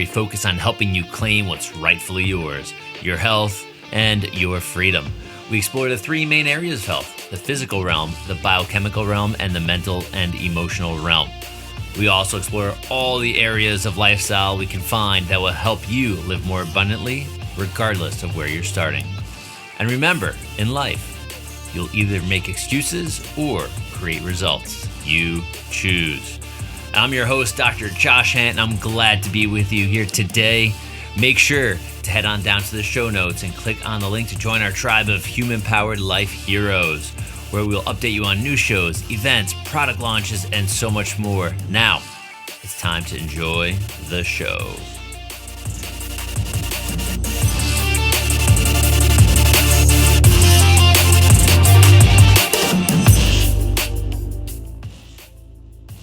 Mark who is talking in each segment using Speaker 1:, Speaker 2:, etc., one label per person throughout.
Speaker 1: we focus on helping you claim what's rightfully yours, your health and your freedom. We explore the three main areas of health: the physical realm, the biochemical realm, and the mental and emotional realm. We also explore all the areas of lifestyle we can find that will help you live more abundantly, regardless of where you're starting. And remember, in life, you'll either make excuses or create results. You choose. I'm your host, Dr. Josh Hant, and I'm glad to be with you here today. Make sure to head on down to the show notes and click on the link to join our tribe of human-powered life heroes, where we'll update you on new shows, events, product launches, and so much more. Now, it's time to enjoy the show.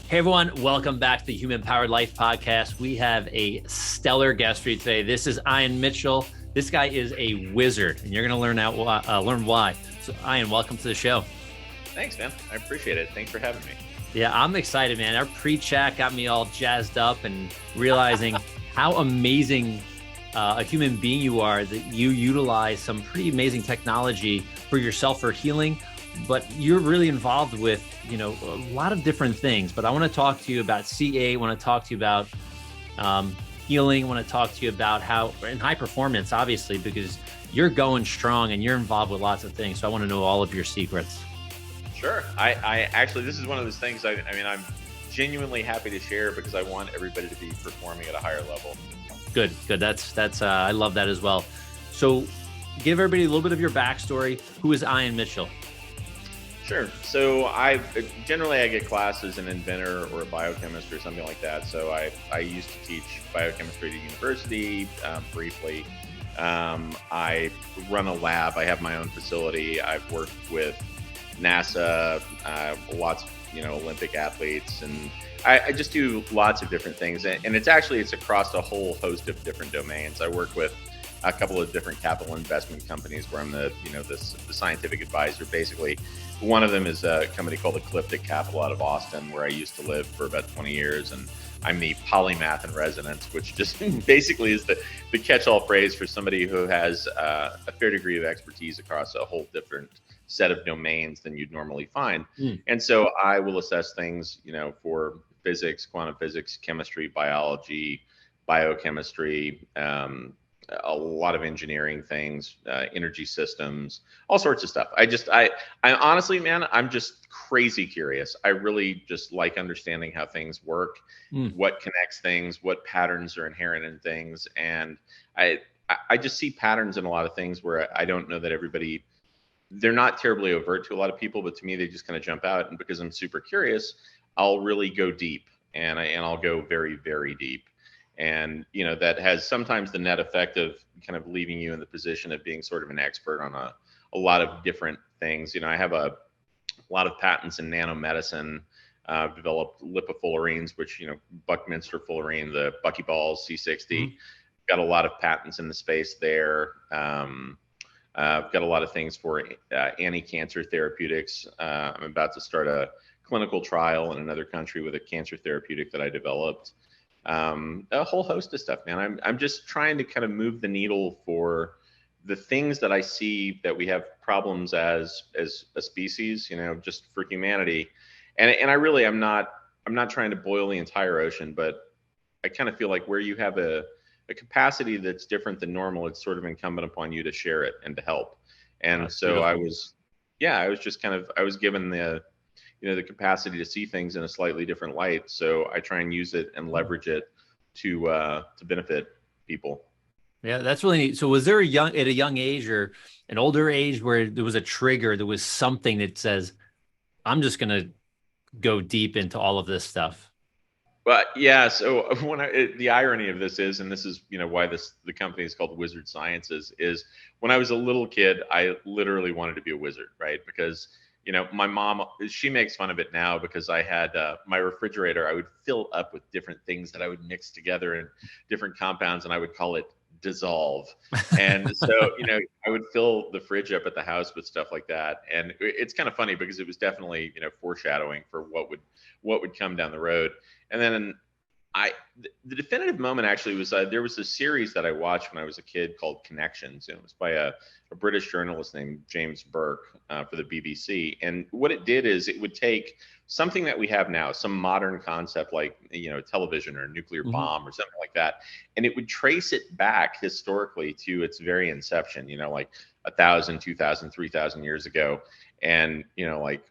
Speaker 1: Hey everyone, welcome back to the Human Powered Life Podcast. We have a stellar guest for you today. This is Ian Mitchell. This guy is a wizard, and you're going to learn why. So Ian, welcome to the show.
Speaker 2: Thanks, man. I appreciate it. Thanks for having me.
Speaker 1: Yeah, I'm excited, man. Our pre-chat got me all jazzed up and realizing how amazing a human being you are, that you utilize some pretty amazing technology for yourself for healing, but you're really involved with, a lot of different things. But I want to talk to you about CA, I want to talk to you about healing, I want to talk to you about how, and high performance, obviously, because you're going strong and you're involved with lots of things. So I want to know all of your secrets.
Speaker 2: Sure. I actually, this is one of those things, I'm genuinely happy to share because I want everybody to be performing at a higher level.
Speaker 1: Good. That's I love that as well. So give everybody a little bit of your backstory. Who is Ian Mitchell?
Speaker 2: Sure. So I get classes in inventor or biochemist or something like that. So I used to teach biochemistry at a university briefly. I run a lab. I have my own facility. I've worked with NASA, lots of Olympic athletes, and I just do lots of different things. And it's across a whole host of different domains. I work with a couple of different capital investment companies where I'm the scientific advisor. Basically, one of them is a company called Ecliptic Capital out of Austin, where I used to live for about 20 years, and I'm the Polymath in residence, which just basically is the catch-all phrase for somebody who has a fair degree of expertise across a whole different set of domains than you'd normally find. And so I will assess things, for physics, quantum physics, chemistry, biology, biochemistry, a lot of engineering things, energy systems, all sorts of stuff. I honestly, man, I'm just crazy curious. I really just like understanding how things work, what connects things, what patterns are inherent in things. And I just see patterns in a lot of things where I don't know that everybody, they're not terribly overt to a lot of people, but to me, they just kind of jump out. And because I'm super curious, I'll really go deep, and I'll go very, very deep. And, that has sometimes the net effect of kind of leaving you in the position of being sort of an expert on a lot of different things. I have a lot of patents in nano-medicine. I've developed lipofullerenes, which, Buckminster fullerene, the buckyballs, C60. Got a lot of patents in the space there. I've got a lot of things for anti-cancer therapeutics. I'm about to start a clinical trial in another country with a cancer therapeutic that I developed. A whole host of stuff, man. I'm just trying to kind of move the needle for the things that I see that we have problems as a species, just for humanity. And I'm not trying to boil the entire ocean, but I kind of feel like where you have a capacity that's different than normal, it's sort of incumbent upon you to share it and to help. And that's so beautiful. I was given the capacity to see things in a slightly different light. So I try and use it and leverage it to benefit people.
Speaker 1: Yeah, that's really neat. So was there at a young age or an older age where there was a trigger, there was something that says, I'm just going to go deep into all of this stuff?
Speaker 2: But yeah, so the irony of this is, and this is, why the company is called Wizard Sciences, is when I was a little kid, I literally wanted to be a wizard, right? Because my mom, she makes fun of it now because I had my refrigerator, I would fill up with different things that I would mix together in different compounds, and I would call it dissolve. And so, I would fill the fridge up at the house with stuff like that. And it's kind of funny because it was definitely, foreshadowing for what would come down the road. And then The definitive moment actually was there was a series that I watched when I was a kid called Connections, and it was by a British journalist named James Burke for the BBC. And what it did is it would take something that we have now, some modern concept like television or a nuclear bomb or something like that, and it would trace it back historically to its very inception, like 1,000, 2,000, 3,000 years ago, and like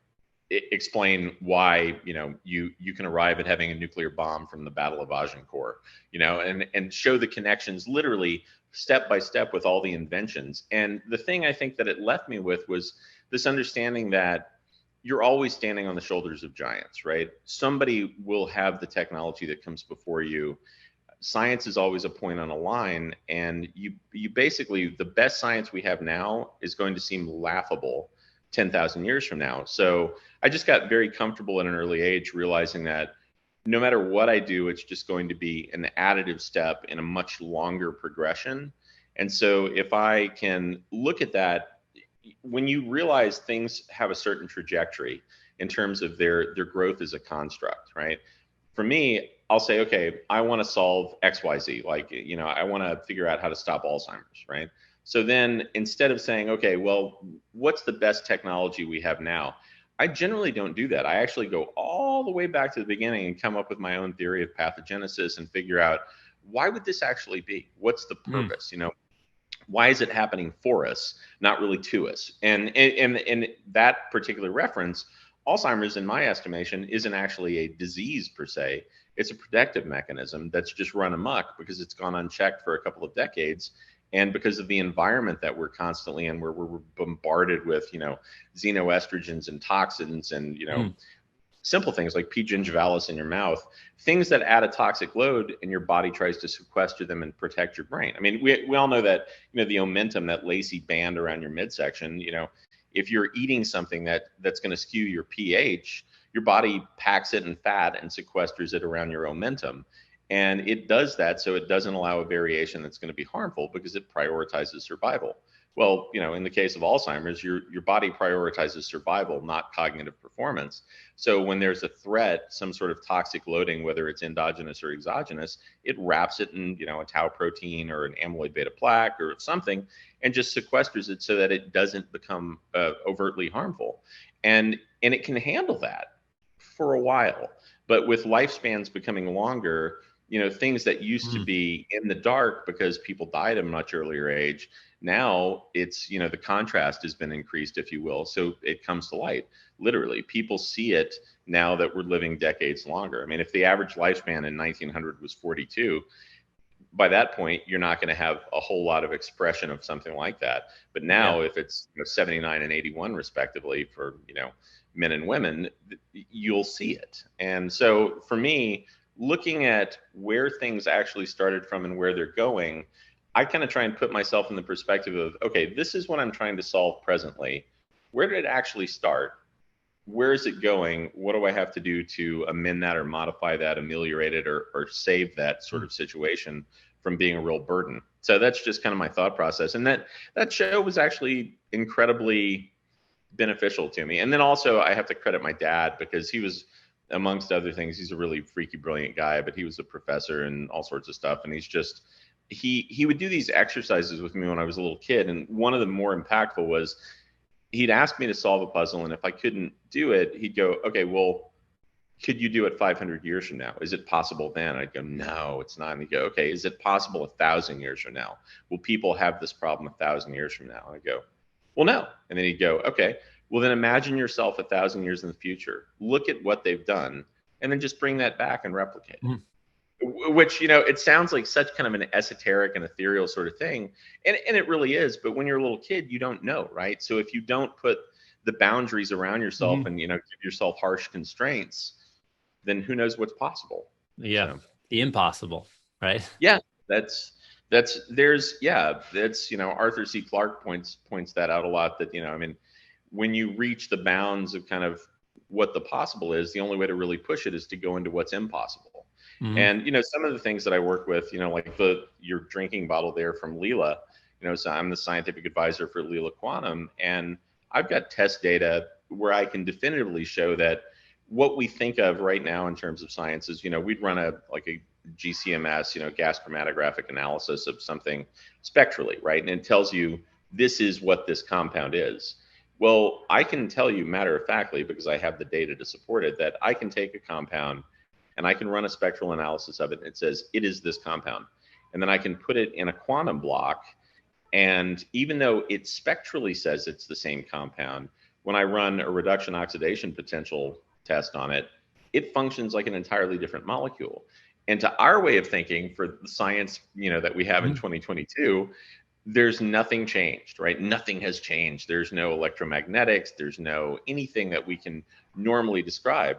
Speaker 2: explain why you can arrive at having a nuclear bomb from the Battle of Agincourt, and show the connections literally step by step with all the inventions. And the thing I think that it left me with was this understanding that you're always standing on the shoulders of giants, right? Somebody will have the technology that comes before you. Science is always a point on a line, and you basically, the best science we have now is going to seem laughable 10,000 years from now. So I just got very comfortable at an early age, realizing that no matter what I do, it's just going to be an additive step in a much longer progression. And so if I can look at that, when you realize things have a certain trajectory in terms of their growth as a construct, right? For me, I'll say, okay, I want to solve XYZ. Like, I want to figure out how to stop Alzheimer's, right? So then instead of saying, okay, well, what's the best technology we have now? I generally don't do that. I actually go all the way back to the beginning and come up with my own theory of pathogenesis and figure out, why would this actually be? What's the purpose? Why is it happening for us, not really to us? And in that particular reference, Alzheimer's, in my estimation, isn't actually a disease per se. It's a protective mechanism that's just run amok because it's gone unchecked for a couple of decades. And because of the environment that we're constantly in, where we're bombarded with, xenoestrogens and toxins and, simple things like P. gingivalis in your mouth, things that add a toxic load, and your body tries to sequester them and protect your brain. I mean, we all know that, the omentum, that lacy band around your midsection, if you're eating something that's going to skew your pH, your body packs it in fat and sequesters it around your omentum. And it does that so it doesn't allow a variation that's going to be harmful because it prioritizes survival. Well, in the case of Alzheimer's, your body prioritizes survival, not cognitive performance. So when there's a threat, some sort of toxic loading, whether it's endogenous or exogenous, it wraps it in, a tau protein or an amyloid beta plaque or something, and just sequesters it so that it doesn't become overtly harmful. And it can handle that for a while. But with lifespans becoming longer, things that used to be in the dark because people died at a much earlier age, now it's, the contrast has been increased, if you will. So it comes to light. Literally, people see it now that we're living decades longer. I mean, if the average lifespan in 1900 was 42, by that point, you're not going to have a whole lot of expression of something like that. But now, if it's 79 and 81 respectively for, men and women, you'll see it. And so for me, looking at where things actually started from and where they're going, I kind of try and put myself in the perspective of, okay, this is what I'm trying to solve presently. Where did it actually start? Where is it going? What do I have to do to amend that or modify that, ameliorate it, or save that sort of situation from being a real burden? So that's just kind of my thought process. And that show was actually incredibly beneficial to me. And then also I have to credit my dad, because he was, amongst other things, he's a really freaky, brilliant guy, but he was a professor and all sorts of stuff. And he's just, he would do these exercises with me when I was a little kid. And one of the more impactful was, he'd ask me to solve a puzzle, and if I couldn't do it, he'd go, okay, well, could you do it 500 years from now? Is it possible then? I'd go, no, it's not. And he'd go, okay, is it possible 1,000 years from now? Will people have this problem 1,000 years from now? And I'd go, well, no. And then he'd go, okay, well, then imagine yourself 1,000 years in the future. Look at what they've done, and then just bring that back and replicate it. Which, it sounds like such kind of an esoteric and ethereal sort of thing. And it really is. But when you're a little kid, you don't know, right? So if you don't put the boundaries around yourself and, give yourself harsh constraints, then who knows what's possible?
Speaker 1: Yeah. So, the impossible, right?
Speaker 2: Yeah. That's Arthur C. Clarke points that out a lot, that, when you reach the bounds of kind of what the possible is, the only way to really push it is to go into what's impossible. And, some of the things that I work with, like your drinking bottle there from Leela, so I'm the scientific advisor for Leela Quantum, and I've got test data where I can definitively show that what we think of right now in terms of science is, we'd run a GCMS, gas chromatographic analysis of something spectrally, right? And it tells you this is what this compound is. Well, I can tell you matter of factly, because I have the data to support it, that I can take a compound and I can run a spectral analysis of it, and it says it is this compound. And then I can put it in a quantum block, and even though it spectrally says it's the same compound, when I run a reduction oxidation potential test on it, it functions like an entirely different molecule. And to our way of thinking, for the science, that we have in 2022, there's nothing changed, right? Nothing has changed. There's no electromagnetics. There's no anything that we can normally describe.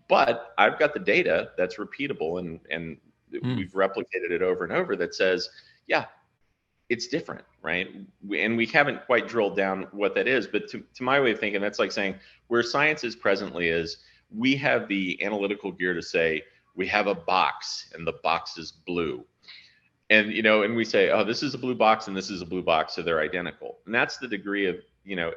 Speaker 2: But I've got the data that's repeatable, and we've replicated it over and over, that says, yeah, it's different, right? And we haven't quite drilled down what that is. But to my way of thinking, that's like saying where science is presently is we have the analytical gear to say we have a box and the box is blue. And, and we say, oh, this is a blue box and this is a blue box, so they're identical. And that's the degree of,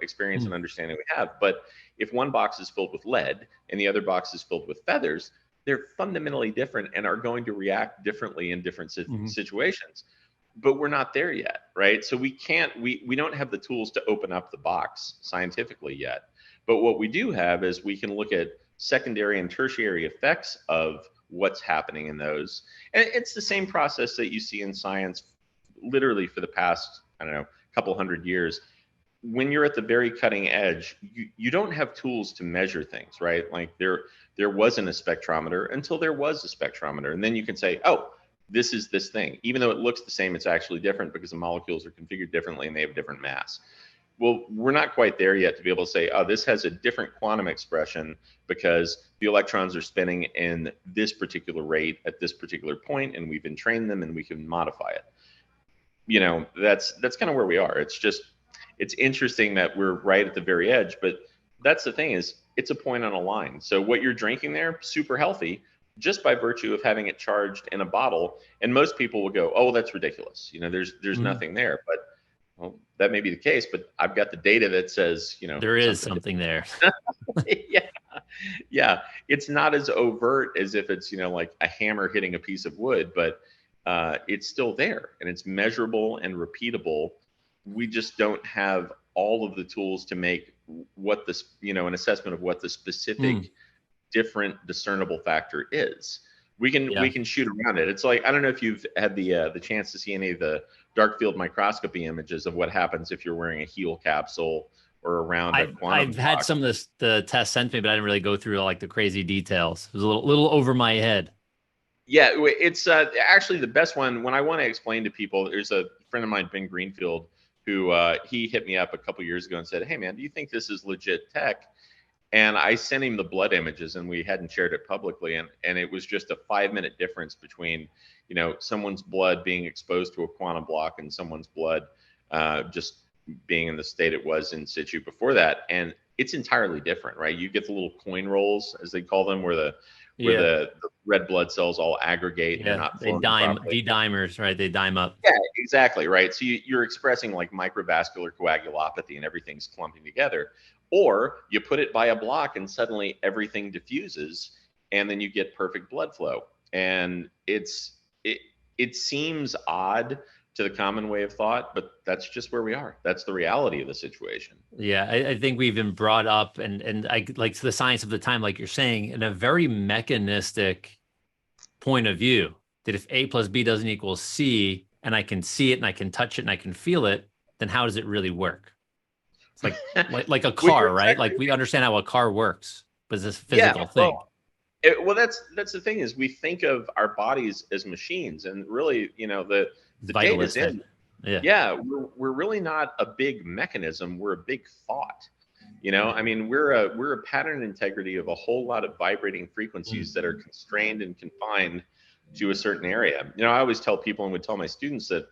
Speaker 2: experience and understanding we have. But if one box is filled with lead and the other box is filled with feathers, they're fundamentally different and are going to react differently in different situations. But we're not there yet, right? So we don't have the tools to open up the box scientifically yet. But what we do have is we can look at secondary and tertiary effects of what's happening in those. And it's the same process that you see in science literally for the past, couple hundred years. When you're at the very cutting edge, you don't have tools to measure things, right? Like there wasn't a spectrometer until there was a spectrometer. And then you can say, oh, this is this thing. Even though it looks the same, it's actually different because the molecules are configured differently and they have a different mass. Well, we're not quite there yet to be able to say, oh, this has a different quantum expression because the electrons are spinning in this particular rate at this particular point, and we've entrained them and we can modify it. That's kind of where we are. It's interesting that we're right at the very edge, but that's the thing, is it's a point on a line. So what you're drinking there, super healthy, just by virtue of having it charged in a bottle. And most people will go, oh, that's ridiculous. There's nothing there. But well, that may be the case, but I've got the data that says,
Speaker 1: there is something there.
Speaker 2: Yeah. It's not as overt as if it's, like a hammer hitting a piece of wood, but it's still there and it's measurable and repeatable. We just don't have all of the tools to make what this, an assessment of what the specific different discernible factor is. We can shoot around it. It's like, I don't know if you've had the chance to see any of the dark field microscopy images of what happens if you're wearing a Heal capsule or around a quantum
Speaker 1: I've had some of the tests sent me, but I didn't really go through like the crazy details. It was a little over my head.
Speaker 2: Yeah, it's actually the best one. When I want to explain to people, there's a friend of mine, Ben Greenfield, who he hit me up a couple years ago and said, hey man, do you think this is legit tech? And I sent him the blood images, and we hadn't shared it publicly. And it was just a 5-minute difference between, someone's blood being exposed to a quantum block and someone's blood just being in the state it was in situ before that. And it's entirely different, right? You get the little coin rolls, as they call them, where the red blood cells all aggregate. And they're not
Speaker 1: D-dimers, right? They dime up.
Speaker 2: Yeah, exactly, right? So you're expressing like microvascular coagulopathy and everything's clumping together. Or you put it by a block and suddenly everything diffuses and then you get perfect blood flow. And it seems odd to the common way of thought, but that's just where we are. That's the reality of the situation.
Speaker 1: Yeah, I think we've been brought up and I like to the science of the time, like you're saying, in a very mechanistic point of view, that if A plus B doesn't equal C, and I can see it and I can touch it and I can feel it, then how does it really work? It's like a car, right? Like we understand how a car works, but it's a physical thing.
Speaker 2: Well, that's the thing, is we think of our bodies as machines, and really, the data's in. Yeah, we're really not a big mechanism. We're a big thought. I mean, we're a pattern integrity of a whole lot of vibrating frequencies that are constrained and confined to a certain area. I always tell people and would tell my students that,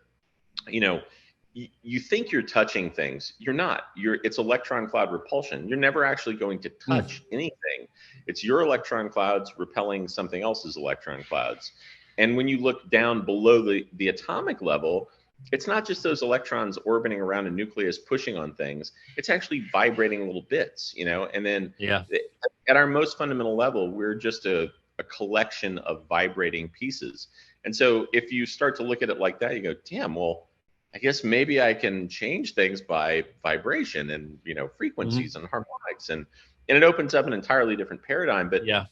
Speaker 2: you think you're touching things. You're not. It's electron cloud repulsion. You're never actually going to touch anything. It's your electron clouds repelling something else's electron clouds. And when you look down below the atomic level, it's not just those electrons orbiting around a nucleus pushing on things. It's actually vibrating little bits, and then at our most fundamental level, we're just a a collection of vibrating pieces. And so if you start to look at it like that, you go, damn, well, I guess maybe I can change things by vibration and, frequencies and harmonics, and it opens up an entirely different paradigm. But
Speaker 1: Yeah.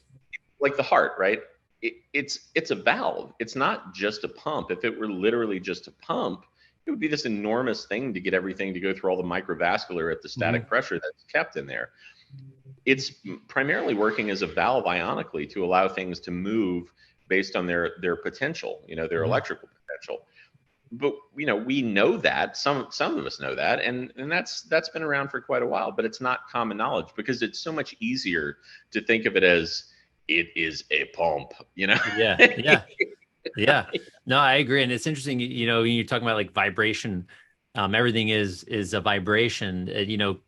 Speaker 2: like the heart, right? It's a valve. It's not just a pump. If it were literally just a pump, it would be this enormous thing to get everything to go through all the microvascular at the static pressure that's kept in there. It's primarily working as a valve ionically to allow things to move based on their potential, their electrical potential. But we know that some of us know that, and that's been around for quite a while, but it's not common knowledge because it's so much easier to think of it as it is a pump,
Speaker 1: Yeah. No, I agree. And it's interesting, when you're talking about like vibration, everything is a vibration.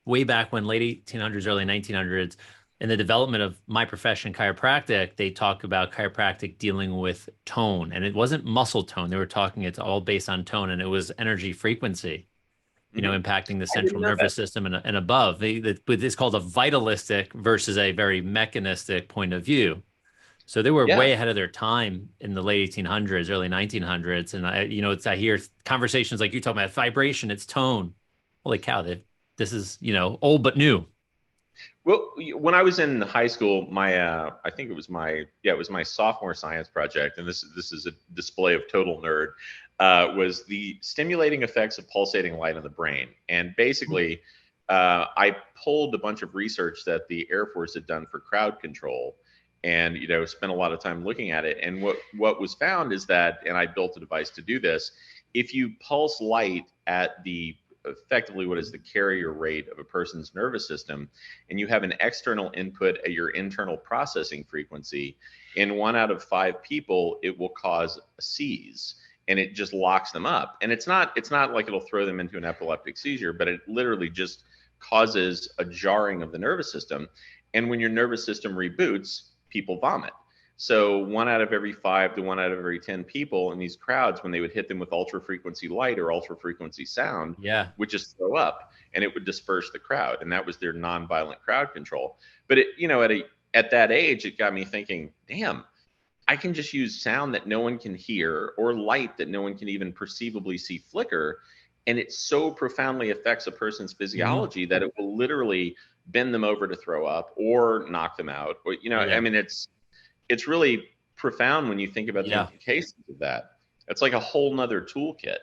Speaker 1: Way back when, late 1800s, early 1900s, in the development of my profession, chiropractic, they talk about chiropractic dealing with tone, and it wasn't muscle tone. They were talking, it's all based on tone, and it was energy frequency, impacting the central nervous system and above. It's called a vitalistic versus a very mechanistic point of view. So they were way ahead of their time in the late 1800s, early 1900s. And I hear conversations like you talking about vibration, it's tone. Holy cow, this is, old but new.
Speaker 2: Well, when I was in high school, I think it was my sophomore science project, and this is a display of total nerd, was the stimulating effects of pulsating light on the brain. And basically, I pulled a bunch of research that the Air Force had done for crowd control, and spent a lot of time looking at it. And what was found is that, and I built a device to do this, if you pulse light at the effectively what is the carrier rate of a person's nervous system, and you have an external input at your internal processing frequency, in 1 out of 5 people, it will cause a seize, and it just locks them up. And it's not like it'll throw them into an epileptic seizure, but it literally just causes a jarring of the nervous system. And when your nervous system reboots, people vomit. So 1 out of every 5 to 1 out of every 10 people in these crowds, when they would hit them with ultra frequency light or ultra frequency sound, would just throw up, and it would disperse the crowd. And that was their nonviolent crowd control. But at that age, it got me thinking, damn, I can just use sound that no one can hear or light that no one can even perceivably see flicker. And it so profoundly affects a person's physiology that it will literally bend them over to throw up or knock them out. Or, I mean, it's really profound when you think about the implications of that. It's like a whole nother toolkit.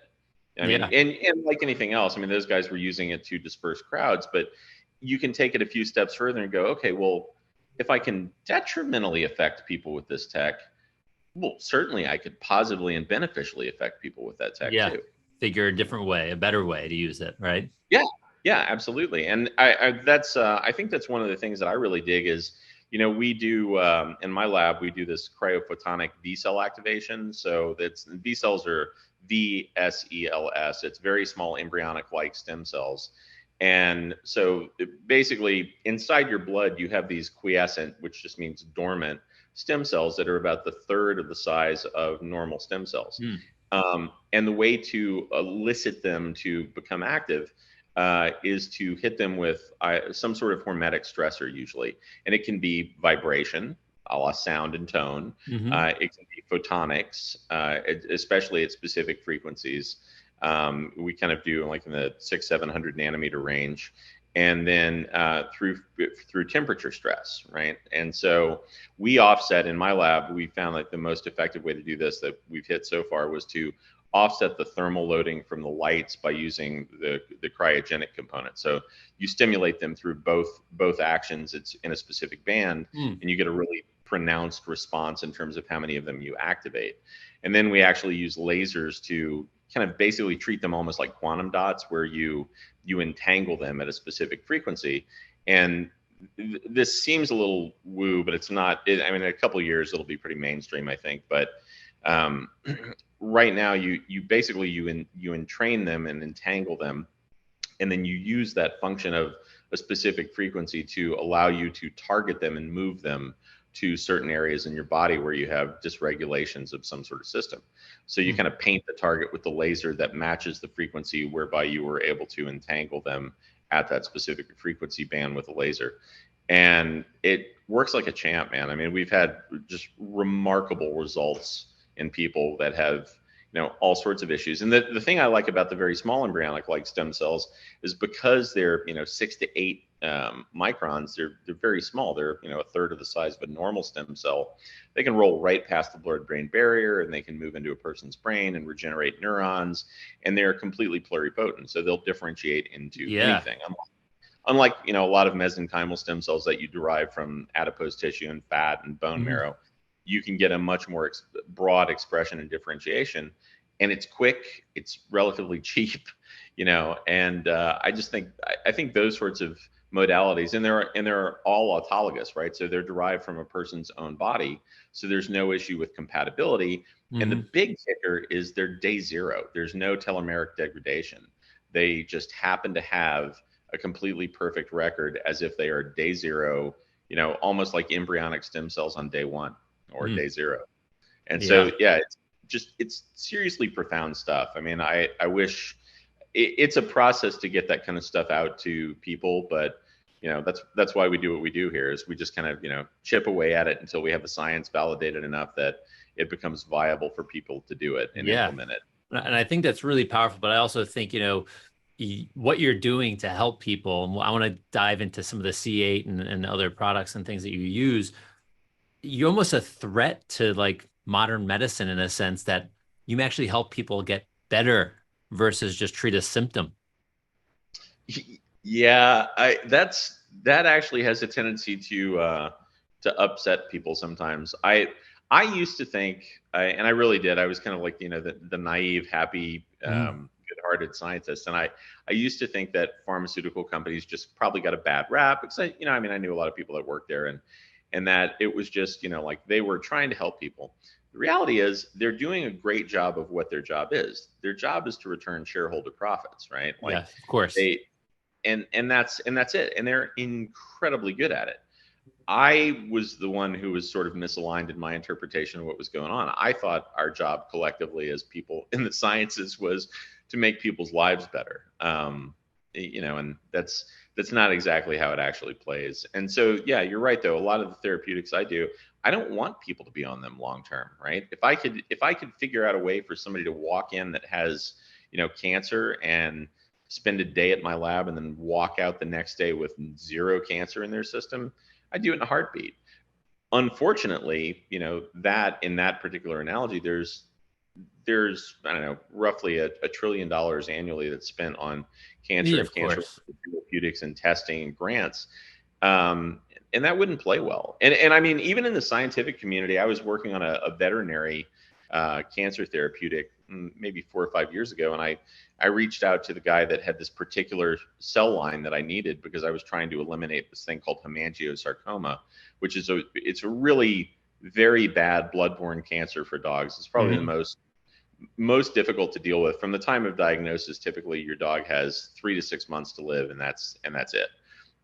Speaker 2: I mean, and like anything else, I mean, those guys were using it to disperse crowds, but you can take it a few steps further and go, okay, well, if I can detrimentally affect people with this tech, well, certainly I could positively and beneficially affect people with that tech too.
Speaker 1: Figure a different way, a better way to use it, right?
Speaker 2: Yeah, absolutely. And I think that's one of the things that I really dig is, we do, in my lab, we do this cryophotonic V cell activation. So V cells are VSELS. It's very small embryonic-like stem cells. And so basically inside your blood, you have these quiescent, which just means dormant stem cells that are about the third of the size of normal stem cells. And the way to elicit them to become active is to hit them with some sort of hormetic stressor usually. And it can be vibration, a la sound and tone. It can be photonics, especially at specific frequencies. We kind of do like in the 600-700 nanometer range. And then through temperature stress, right? And so we offset in my lab, we found like the most effective way to do this that we've hit so far was to offset the thermal loading from the lights by using the cryogenic component. So you stimulate them through both actions. It's in a specific band, and you get a really pronounced response in terms of how many of them you activate. And then we actually use lasers to kind of basically treat them almost like quantum dots, where you entangle them at a specific frequency. And this seems a little woo, but it's not. I mean, in a couple of years, it'll be pretty mainstream, I think. But right now, you entrain them and entangle them, and then you use that function of a specific frequency to allow you to target them and move them to certain areas in your body where you have dysregulations of some sort of system. So you kind of paint the target with the laser that matches the frequency whereby you were able to entangle them at that specific frequency band with a laser. and it works like a champ, man. I mean, we've had just remarkable results in people that have, all sorts of issues. And the thing I like about the very small embryonic like stem cells is because they're, 6 to 8 microns, they're very small. They're, a third of the size of a normal stem cell. They can roll right past the blood-brain barrier, and they can move into a person's brain and regenerate neurons, and they're completely pluripotent. So they'll differentiate into anything. Unlike, a lot of mesenchymal stem cells that you derive from adipose tissue and fat and bone marrow, you can get a much more broad expression and differentiation, and it's quick, it's relatively cheap, and I just think, I think those sorts of modalities, and they're all autologous, right? So they're derived from a person's own body, so there's no issue with compatibility. And the big kicker is they're day zero. There's no telomeric degradation. They just happen to have a completely perfect record, as if they are day zero, almost like embryonic stem cells on day one or day zero. And so, it's seriously profound stuff. I mean, I wish it's a process to get that kind of stuff out to people, but that's why we do what we do here, is we just kind of, chip away at it until we have the science validated enough that it becomes viable for people to do it and implement it.
Speaker 1: And I think that's really powerful, but I also think, what you're doing to help people, and I want to dive into some of the C8 and other products and things that you use. You're almost a threat to like modern medicine, in a sense that you actually help people get better versus just treat a symptom.
Speaker 2: Yeah, that actually has a tendency to upset people sometimes. I used to think, and I really did. I was kind of like, the naive, happy, good-hearted scientist, and I used to think that pharmaceutical companies just probably got a bad rap, because I knew a lot of people that worked there, and that it was just, like they were trying to help people. The reality is they're doing a great job of what their job is. Their job is to return shareholder profits, right? Like,
Speaker 1: yeah, of course.
Speaker 2: And that's it. And they're incredibly good at it. I was the one who was sort of misaligned in my interpretation of what was going on. I thought our job collectively as people in the sciences was to make people's lives better. And that's not exactly how it actually plays. And so, yeah, you're right though. A lot of the therapeutics I do, I don't want people to be on them long term, right? If I could figure out a way for somebody to walk in that has, cancer, and spend a day at my lab and then walk out the next day with zero cancer in their system, I'd do it in a heartbeat. Unfortunately, that in that particular analogy, there's I don't know, roughly $1 trillion annually that's spent on cancer and cancer therapeutics and testing and grants. And that wouldn't play well. And I mean, even in the scientific community, I was working on a veterinary cancer therapeutic maybe 4 or 5 years ago, and I reached out to the guy that had this particular cell line that I needed, because I was trying to eliminate this thing called hemangiosarcoma, which is it's a really very bad bloodborne cancer for dogs. It's probably the most difficult to deal with. From the time of diagnosis, typically your dog has 3 to 6 months to live, and that's it.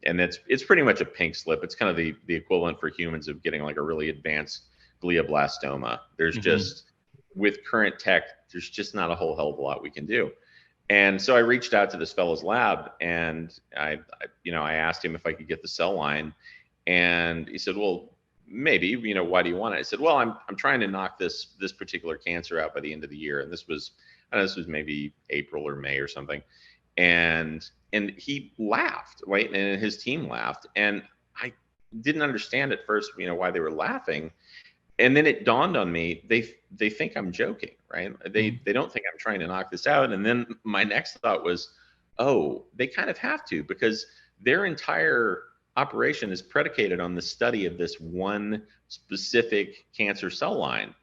Speaker 2: And it's pretty much a pink slip. It's kind of the equivalent for humans of getting like a really advanced glioblastoma. There's just, with current tech, there's just not a whole hell of a lot we can do. And so I reached out to this fellow's lab, and I asked him if I could get the cell line, and he said, well, maybe, why do you want it? I said, well, I'm trying to knock this particular cancer out by the end of the year. And this was maybe April or May or something. And he laughed, right? And his team laughed. And I didn't understand at first, why they were laughing. And then it dawned on me, they think I'm joking, right? They don't think I'm trying to knock this out. And then my next thought was, oh, they kind of have to, because their entire operation is predicated on the study of this one specific cancer cell line.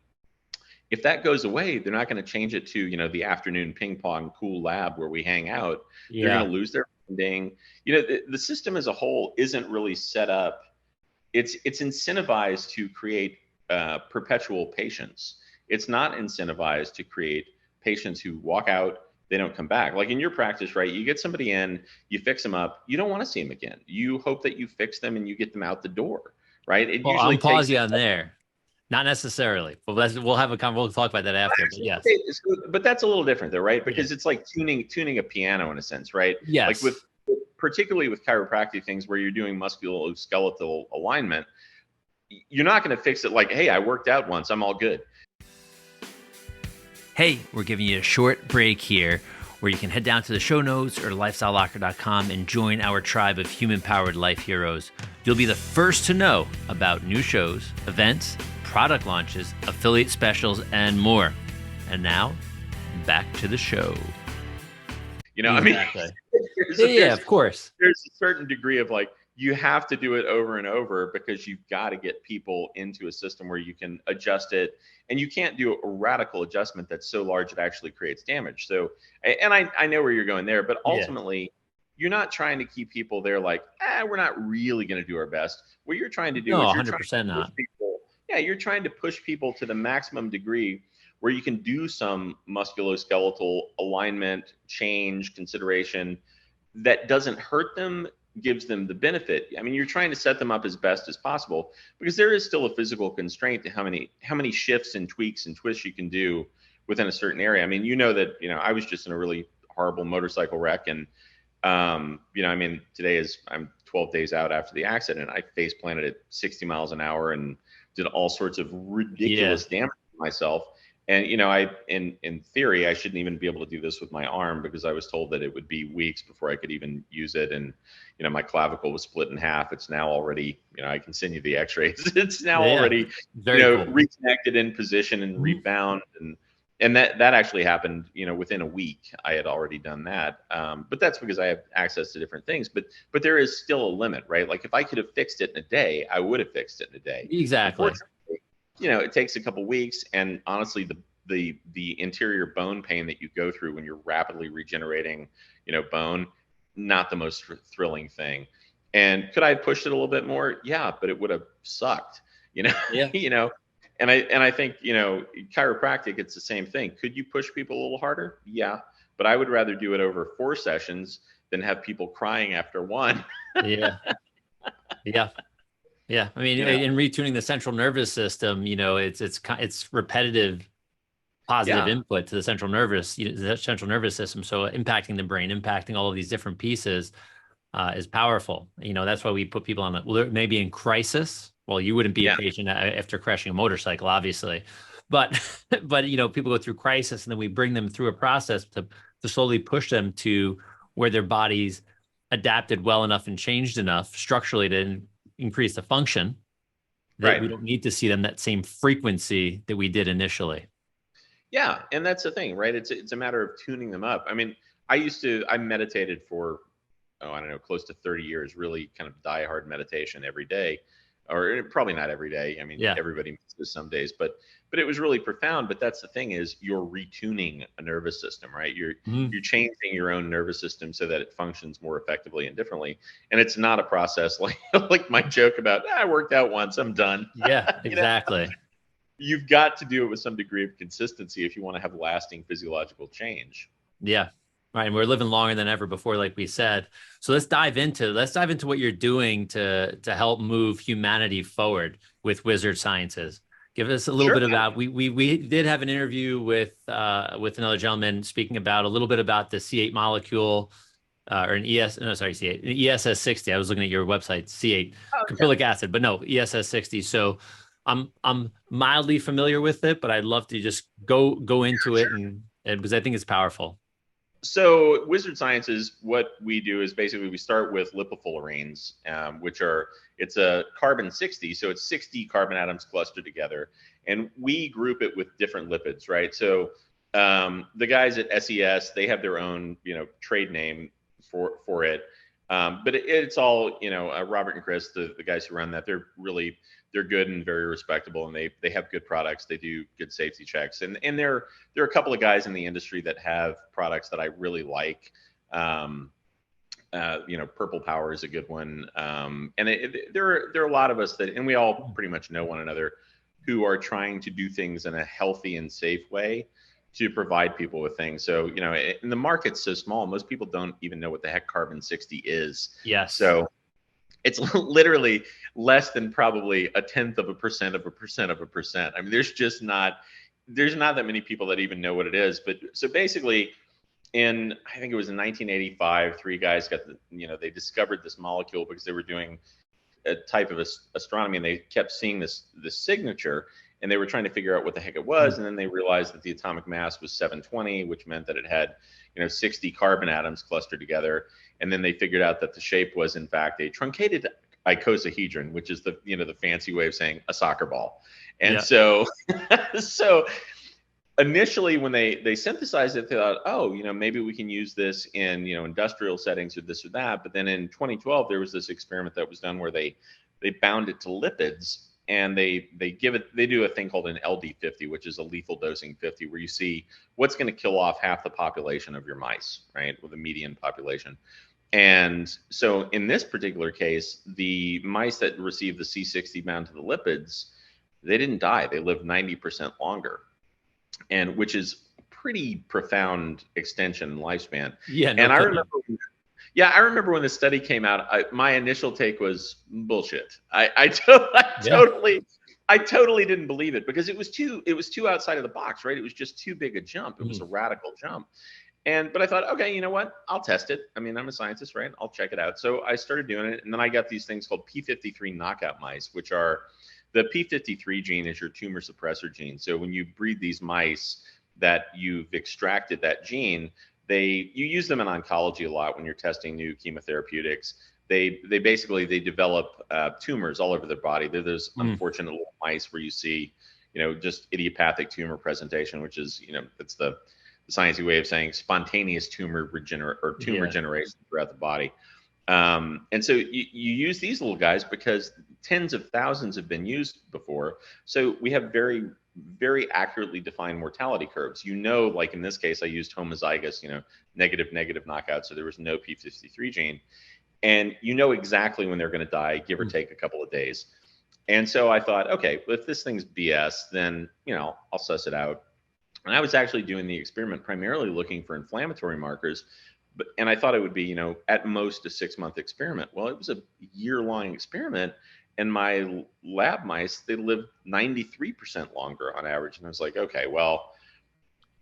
Speaker 2: If that goes away, they're not going to change it to, the afternoon ping pong cool lab where we hang out. Yeah. They're going to lose their funding. The system as a whole isn't really set up. It's incentivized to create perpetual patients. It's not incentivized to create patients who walk out, they don't come back. Like in your practice, right? You get somebody in, you fix them up, you don't want to see them again. You hope that you fix them and you get them out the door, right?
Speaker 1: Well, I'll pause you on there. Not necessarily, but we'll talk about that after. But yes,
Speaker 2: but that's a little different though, right? Because it's like tuning a piano in a sense, right?
Speaker 1: Yes.
Speaker 2: Like with particularly with chiropractic things where you're doing musculoskeletal alignment, you're not going to fix it like, hey, I worked out once, I'm all good.
Speaker 1: Hey, we're giving you a short break here where you can head down to the show notes or lifestylelocker.com and join our tribe of human-powered life heroes. You'll be the first to know about new shows, events, product launches, affiliate specials, and more. And now, back to the show.
Speaker 2: You know,
Speaker 1: exactly.
Speaker 2: I mean,
Speaker 1: of course.
Speaker 2: There's a certain degree of like, you have to do it over and over because you've got to get people into a system where you can adjust it, and you can't do a radical adjustment that's so large it actually creates damage. So, and I know where you're going there, but ultimately you're not trying to keep people there like, we're not really going to do our best. What you're trying to do is you're
Speaker 1: 100%
Speaker 2: trying to
Speaker 1: not.
Speaker 2: you're trying to push people to the maximum degree where you can do some musculoskeletal alignment, change, consideration that doesn't hurt them, gives them the benefit. I mean, you're trying to set them up as best as possible because there is still a physical constraint to how many shifts and tweaks and twists you can do within a certain area. I mean, you know that, I was just in a really horrible motorcycle wreck, and I mean, I'm 12 days out after the accident. I face planted at 60 miles an hour and did all sorts of ridiculous damage to myself. And, in theory, I shouldn't even be able to do this with my arm because I was told that it would be weeks before I could even use it. And, my clavicle was split in half. It's now already, I can send you the x-rays. It's now already,
Speaker 1: cool.
Speaker 2: reconnected in position and rebound. And that actually happened, within a week. I had already done that. But that's because I have access to different things. But there is still a limit, right? Like if I could have fixed it in a day, I would have fixed it in a day.
Speaker 1: Exactly.
Speaker 2: It takes a couple weeks, and honestly, the interior bone pain that you go through when you're rapidly regenerating, bone, not the most thrilling thing. And could I have pushed it a little bit more? Yeah, but it would have sucked, Yeah. And I think, chiropractic, it's the same thing. Could you push people a little harder? Yeah, but I would rather do it over 4 sessions than have people crying after one.
Speaker 1: Yeah. I mean, in retuning the central nervous system, it's repetitive positive input to the central nervous system. So impacting the brain, impacting all of these different pieces is powerful. That's why we put people on maybe in crisis. Well, you wouldn't be a patient after crashing a motorcycle, obviously, but people go through crisis, and then we bring them through a process to slowly push them to where their bodies adapted well enough and changed enough structurally to increase the function that we don't need to see them that same frequency that we did initially.
Speaker 2: Yeah. And that's the thing, right? It's a matter of tuning them up. I mean, I meditated for, close to 30 years, really kind of diehard meditation every day, or probably not every day. I mean, everybody misses some days, but it was really profound. But that's the thing, is you're retuning a nervous system, right? You're changing your own nervous system so that it functions more effectively and differently. And it's not a process like my joke about, I worked out once, I'm done.
Speaker 1: Yeah, exactly.
Speaker 2: You've got to do it with some degree of consistency if you want to have lasting physiological change.
Speaker 1: Yeah. Right. And we're living longer than ever before, like we said. So let's dive into what you're doing to help move humanity forward with Wizard Sciences. Give us a little bit about, we did have an interview with another gentleman speaking about a little bit about the C8 molecule, or an C8, an ESS60. I was looking at your website, C8, caprylic acid, but no, ESS60. So I'm mildly familiar with it, but I'd love to just go into it and because I think it's powerful.
Speaker 2: So Wizard Sciences, what we do is basically we start with lipofullerenes, it's a carbon 60. So it's 60 carbon atoms clustered together, and we group it with different lipids, right? So the guys at SES, they have their own, trade name for it. But it's all, Robert and Chris, the guys who run that, they're good and very respectable, and they have good products. They do good safety checks, and there are a couple of guys in the industry that have products that I really like. Purple Power is a good one, and there are a lot of us and we all pretty much know one another, who are trying to do things in a healthy and safe way to provide people with things. So, and the market's so small, most people don't even know what the heck carbon 60 is.
Speaker 1: Yes.
Speaker 2: So it's literally less than probably 1/10 of a percent of a percent of a percent. I mean, there's not that many people that even know what it is. But so basically, in, I think it was in 1985, three guys got they discovered this molecule because they were doing a type of astronomy, and they kept seeing this signature, and they were trying to figure out what the heck it was. And then they realized that the atomic mass was 720, which meant that it had 60 carbon atoms clustered together. And then they figured out that the shape was in fact a truncated icosahedron, which is the the fancy way of saying a soccer ball. And so so initially when they synthesized it, they thought, oh, maybe we can use this in industrial settings or this or that. But then in 2012 there was this experiment that was done where they bound it to lipids, and they do a thing called an LD50, which is a lethal dosing 50, where you see what's going to kill off half the population of your mice, right, with a median population. And so in this particular case, the mice that received the C60 bound to the lipids, they didn't die. They lived 90% longer, and which is pretty profound extension in lifespan.
Speaker 1: Yeah,
Speaker 2: and I remember when the study came out, my initial take was bullshit. I totally didn't believe it, because it was too outside of the box, right? It was just too big a jump. It was a radical jump. But I thought, okay, you know what? I'll test it. I mean, I'm a scientist, right? I'll check it out. So I started doing it, and then I got these things called P53 knockout mice, which are, the P53 gene is your tumor suppressor gene. So when you breed these mice that you've extracted that gene, you use them in oncology a lot when you're testing new chemotherapeutics. They develop tumors all over their body. They're those unfortunate little mice where you see, just idiopathic tumor presentation, which is, it's the sciencey way of saying spontaneous tumor generation throughout the body. And so you use these little guys because tens of thousands have been used before. So we have very, very accurately defined mortality curves. Like in this case, I used homozygous, negative knockout. So there was no P53 gene. And exactly when they're going to die, give or take a couple of days. And so I thought, okay, if this thing's BS, then, I'll suss it out. And I was actually doing the experiment primarily looking for inflammatory markers. And I thought it would be, at most a 6-month experiment. Well, it was a year-long experiment, and my lab mice, they lived 93% longer on average. And I was like, okay, well,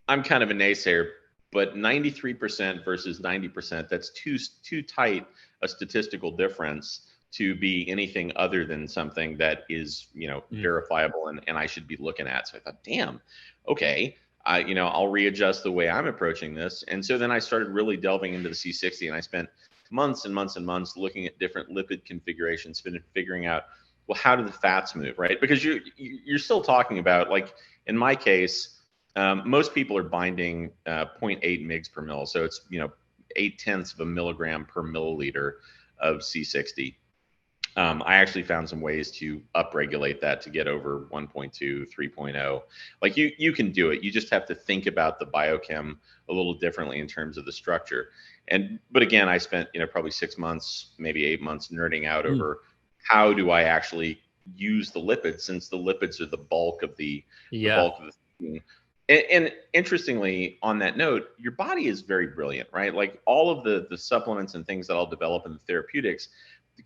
Speaker 2: I'm kind of a naysayer, but 93% versus 90%, that's too tight a statistical difference to be anything other than something that is, verifiable and I should be looking at. So I thought, damn, okay. I'll readjust the way I'm approaching this. And so then I started really delving into the C60, and I spent months and months and months looking at different lipid configurations, figuring out, well, how do the fats move, right? Because you're still talking about, like in my case, most people are binding 0.8 mg per mil. So it's, 0.8 of a milligram per milliliter of C60. I actually found some ways to upregulate that to get over 1.2, 3.0. Like you can do it. You just have to think about the biochem a little differently in terms of the structure. But again, I spent, probably 6 months, maybe 8 months nerding out over how do I actually use the lipids, since the lipids are the bulk of the thing. And interestingly, on that note, your body is very brilliant, right? Like all of the supplements and things that I'll develop in the therapeutics,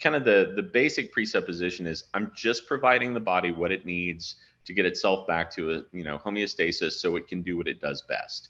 Speaker 2: kind of the basic presupposition is I'm just providing the body what it needs to get itself back to a homeostasis so it can do what it does best.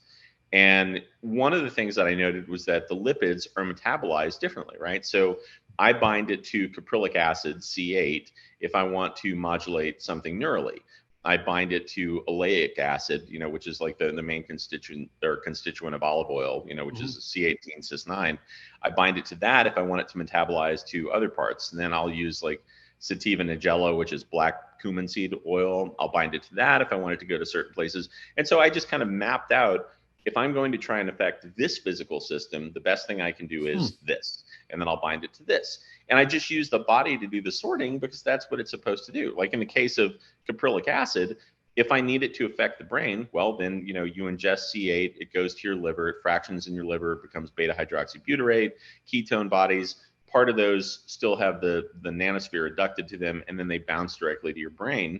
Speaker 2: And one of the things that I noted was that the lipids are metabolized differently, right? So I bind it to caprylic acid, C8, if I want to modulate something neurally. I bind it to oleic acid, which is like the main constituent of olive oil, which is C18, cis9. I bind it to that if I want it to metabolize to other parts. And then I'll use like sativa nigella, which is black cumin seed oil. I'll bind it to that if I want it to go to certain places. And so I just kind of mapped out, if I'm going to try and affect this physical system, the best thing I can do is this. And then I'll bind it to this. And I just use the body to do the sorting because that's what it's supposed to do. Like in the case of caprylic acid, if I need it to affect the brain, well, then, you ingest C8, it goes to your liver, it fractions in your liver, it becomes beta hydroxybutyrate, ketone bodies. Part of those still have the nanosphere adducted to them, and then they bounce directly to your brain.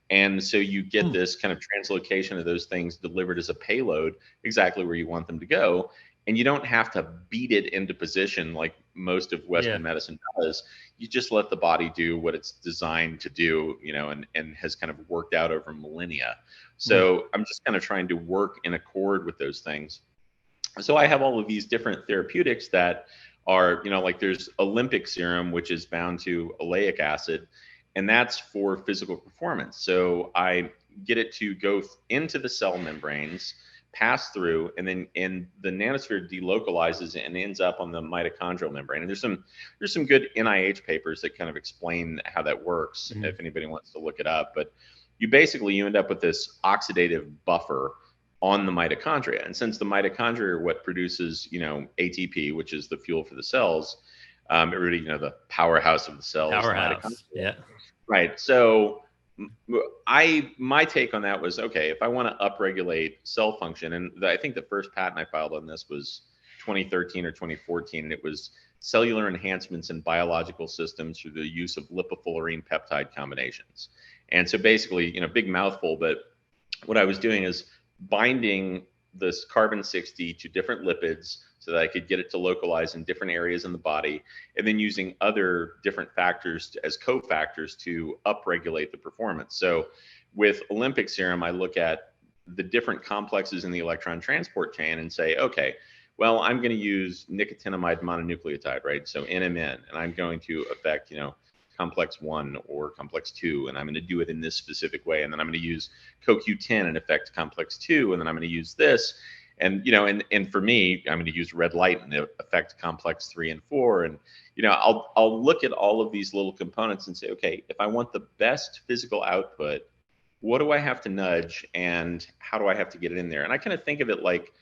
Speaker 2: And so you get this kind of translocation of those things delivered as a payload exactly where you want them to go. And you don't have to beat it into position like most of Western medicine does. You just let the body do what it's designed to do, and has kind of worked out over millennia. So I'm just kind of trying to work in accord with those things. So I have all of these different therapeutics that are, like there's Olympic serum, which is bound to oleic acid, and that's for physical performance. So I get it to go into the cell membranes, pass through, and then in the nanosphere delocalizes and ends up on the mitochondrial membrane. And there's some good NIH papers that kind of explain how that works, if anybody wants to look it up. But you end up with this oxidative buffer on the mitochondria. And since the mitochondria are what produces, ATP, which is the fuel for the cells, everybody, the powerhouse of the cells.
Speaker 1: Powerhouse. Yeah.
Speaker 2: Right. So my take on that was, okay, if I want to upregulate cell function, and I think the first patent I filed on this was 2013 or 2014, and it was cellular enhancements in biological systems through the use of lipofullerene peptide combinations. And so basically, big mouthful, but what I was doing is binding this carbon-60 to different lipids so that I could get it to localize in different areas in the body, and then using other different factors as cofactors to upregulate the performance. So with Olympic serum, I look at the different complexes in the electron transport chain and say, okay, well, I'm going to use nicotinamide mononucleotide, right? So NMN, and I'm going to affect, complex 1 or complex 2, and I'm going to do it in this specific way. And then I'm going to use CoQ10 and affect complex 2, and then I'm going to use this. And, and for me, I'm going to use red light and affect complex 3 and 4. And, I'll look at all of these little components and say, okay, if I want the best physical output, what do I have to nudge and how do I have to get it in there? And I kind of think of it like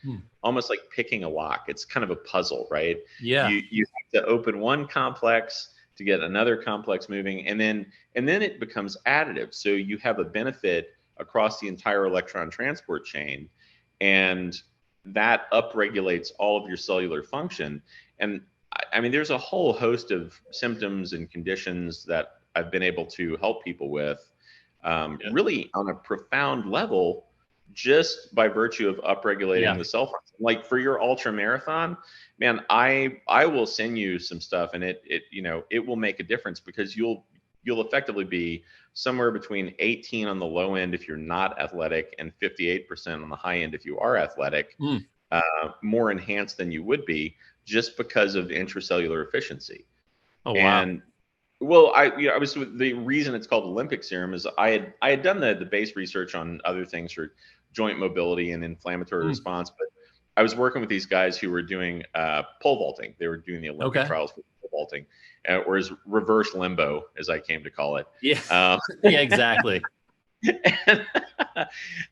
Speaker 2: almost like picking a lock. It's kind of a puzzle, right?
Speaker 1: Yeah.
Speaker 2: You have to open one complex to get another complex moving, and then it becomes additive. So you have a benefit across the entire electron transport chain, and that upregulates all of your cellular function. And I mean, there's a whole host of symptoms and conditions that I've been able to help people with, really on a profound level, just by virtue of upregulating the cell function. Like for your ultra marathon, man, I will send you some stuff, and it will make a difference, because you'll effectively be somewhere between 18 on the low end if you're not athletic and 58% on the high end if you are athletic, more enhanced than you would be just because of intracellular efficiency.
Speaker 1: Oh, wow.
Speaker 2: And well, I was, the reason it's called Olympic serum is I had done the base research on other things for joint mobility and inflammatory response, but I was working with these guys who were doing pole vaulting. They were doing the Olympic trials for pole vaulting, or as reverse limbo, as I came to call it.
Speaker 1: Yeah, yeah, exactly.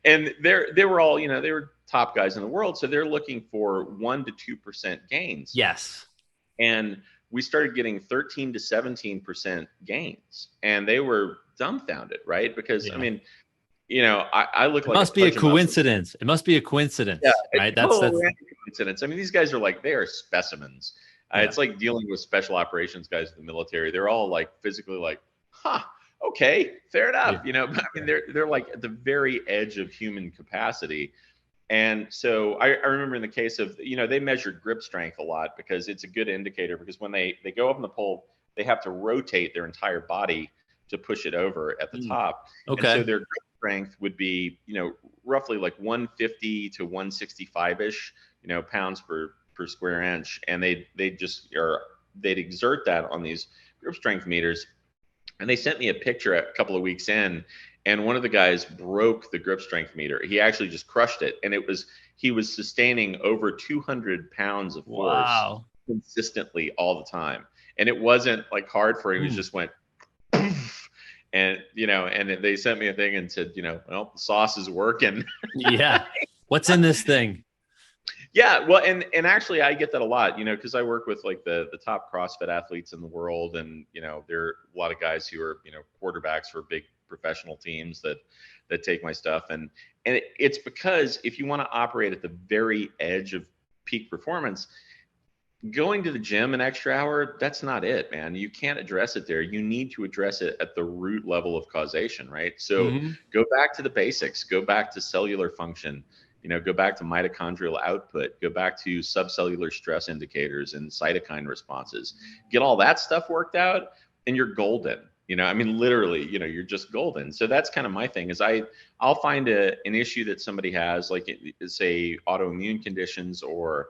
Speaker 2: And they were all, they were top guys in the world, so they're looking for 1% to 2% gains.
Speaker 1: Yes.
Speaker 2: And we started getting 13 to 17% gains, and they were dumbfounded, right? Because I mean, I look like
Speaker 1: it must be a coincidence. It must be a coincidence, right? That's
Speaker 2: coincidence. I mean, these guys are like, they are specimens. It's like dealing with special operations guys in the military. They're all like physically like, okay, fair enough. But I mean, they're like at the very edge of human capacity. And so I remember in the case of, they measured grip strength a lot, because it's a good indicator, because when they go up in the pole, they have to rotate their entire body to push it over at the top.
Speaker 1: Okay.
Speaker 2: And so their grip strength would be, roughly like 150 to 165-ish, pounds per square inch. And they'd exert that on these grip strength meters. And they sent me a picture a couple of weeks in, and one of the guys broke the grip strength meter. He actually just crushed it. And he was sustaining over 200 pounds of force consistently all the time. And it wasn't like hard for him. He just went, and, and they sent me a thing and said, well, the sauce is working.
Speaker 1: Yeah. What's in this thing?
Speaker 2: Yeah. Well, and actually I get that a lot, because I work with like the top CrossFit athletes in the world. And, there are a lot of guys who are, quarterbacks for big professional teams that take my stuff. And it's because if you want to operate at the very edge of peak performance, going to the gym an extra hour, that's not it, man. You can't address it there. You need to address it at the root level of causation, right? So go back to the basics, go back to cellular function, go back to mitochondrial output, go back to subcellular stress indicators and cytokine responses, get all that stuff worked out, and you're golden. I mean, literally, you're just golden. So that's kind of my thing is I'll find an issue that somebody has, like say autoimmune conditions or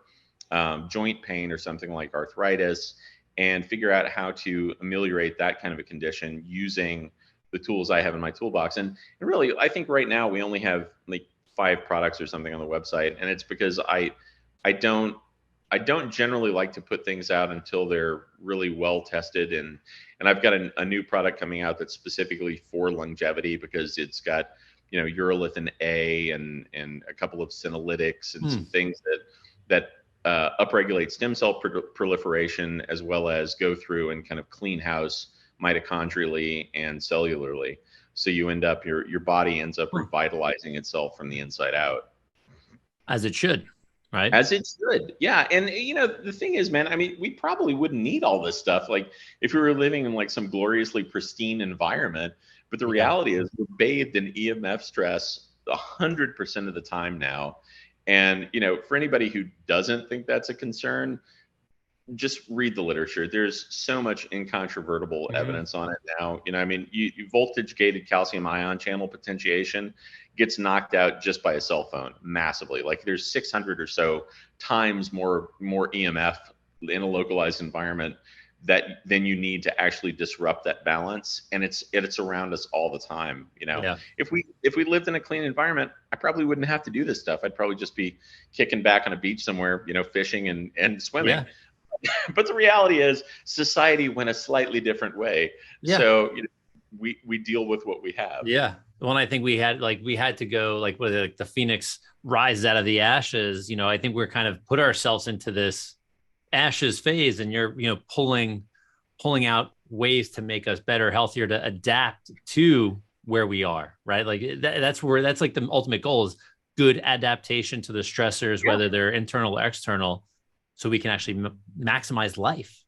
Speaker 2: joint pain or something like arthritis, and figure out how to ameliorate that kind of a condition using the tools I have in my toolbox. And really, I think right now we only have like 5 products or something on the website, and it's because I don't I don't generally like to put things out until they're really well tested, and I've got a new product coming out that's specifically for longevity because it's got urolithin A and a couple of senolytics and some things that upregulate stem cell proliferation, as well as go through and kind of clean house mitochondrially and cellularly. So you end up your body ends up revitalizing itself from the inside out,
Speaker 1: as it should. Right.
Speaker 2: As it should. Yeah. And the thing is, man, I mean, we probably wouldn't need all this stuff like if we were living in like some gloriously pristine environment. But the reality is we're bathed in EMF stress 100% of the time now. And for anybody who doesn't think that's a concern, just read the literature. There's so much incontrovertible evidence on it now. I mean, voltage gated calcium ion channel potentiation gets knocked out just by a cell phone massively. Like there's 600 or so times more EMF in a localized environment than you need to actually disrupt that balance. And it's around us all the time. If we lived in a clean environment, I probably wouldn't have to do this stuff. I'd probably just be kicking back on a beach somewhere, fishing and swimming.
Speaker 1: Yeah.
Speaker 2: But the reality is society went a slightly different way.
Speaker 1: Yeah.
Speaker 2: So we deal with what we have.
Speaker 1: Yeah. Well, I think we had to go like the phoenix rises out of the ashes. I think we're kind of put ourselves into this ashes phase, and you're pulling out ways to make us better, healthier, to adapt to where we are. Right. Like that's like the ultimate goal is good adaptation to the stressors, whether they're internal or external, so we can actually maximize life.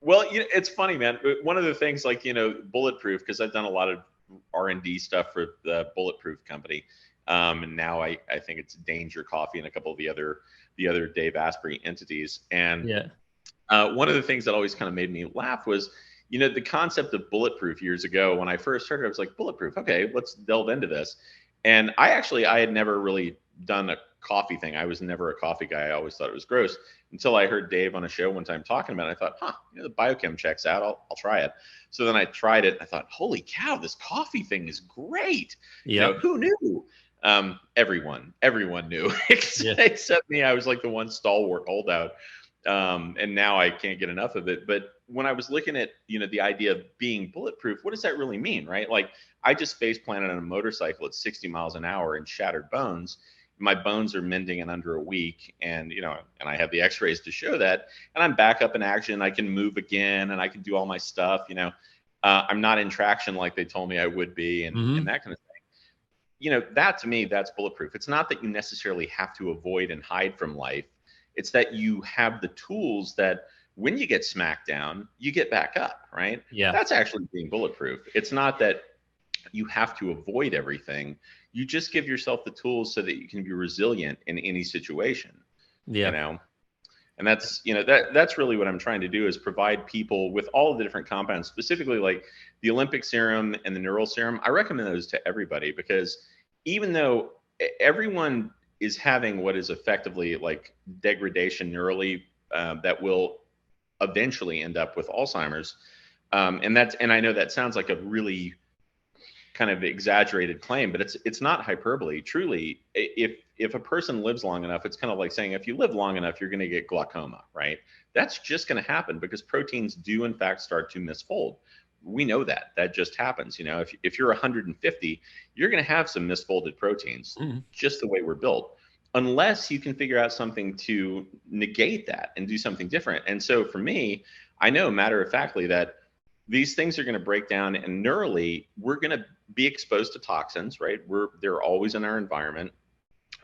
Speaker 2: Well, it's funny, man. One of the things like, Bulletproof, because I've done a lot of R&D stuff for the Bulletproof company. And now I think it's Danger Coffee and a couple of the other Dave Asprey entities. And one of the things that always kind of made me laugh was, the concept of Bulletproof years ago. When I first started, I was like, Bulletproof, okay, let's delve into this. And I had never really done a coffee thing. I was never a coffee guy. I always thought it was gross until I heard Dave on a show one time talking about it. I thought, the biochem checks out. I'll try it. So then I tried it. I thought, holy cow, this coffee thing is great.
Speaker 1: Yeah.
Speaker 2: Who knew? Everyone knew except me. I was like the one stalwart holdout. And now I can't get enough of it. But when I was looking at, the idea of being bulletproof, what does that really mean? Right? Like I just face planted on a motorcycle at 60 miles an hour and shattered bones. My bones are mending in under a week, and and I have the x-rays to show that, and I'm back up in action. I can move again and I can do all my stuff. I'm not in traction like they told me I would be, and that kind of thing. That to me, that's bulletproof. It's not that you necessarily have to avoid and hide from life. It's that you have the tools that when you get smacked down, you get back up, right?
Speaker 1: Yeah.
Speaker 2: That's actually being bulletproof. It's not that you have to avoid everything. You just give yourself the tools so that you can be resilient in any situation.
Speaker 1: Yeah.
Speaker 2: And that's, that's really what I'm trying to do, is provide people with all of the different compounds, specifically like the Olympic serum and the neural serum. I recommend those to everybody, because even though everyone is having what is effectively like degradation neurally, that will eventually end up with Alzheimer's. And I know that sounds like a really kind of exaggerated claim, but it's not hyperbole. Truly, if a person lives long enough, it's kind of like saying if you live long enough, you're going to get glaucoma, right? That's just going to happen because proteins do in fact start to misfold. We know that just happens. If you're 150, you're going to have some misfolded proteins, just the way we're built, unless you can figure out something to negate that and do something different. And so for me, I know matter of factly that these things are going to break down, and neurally, we're going to be exposed to toxins, right? They're always in our environment.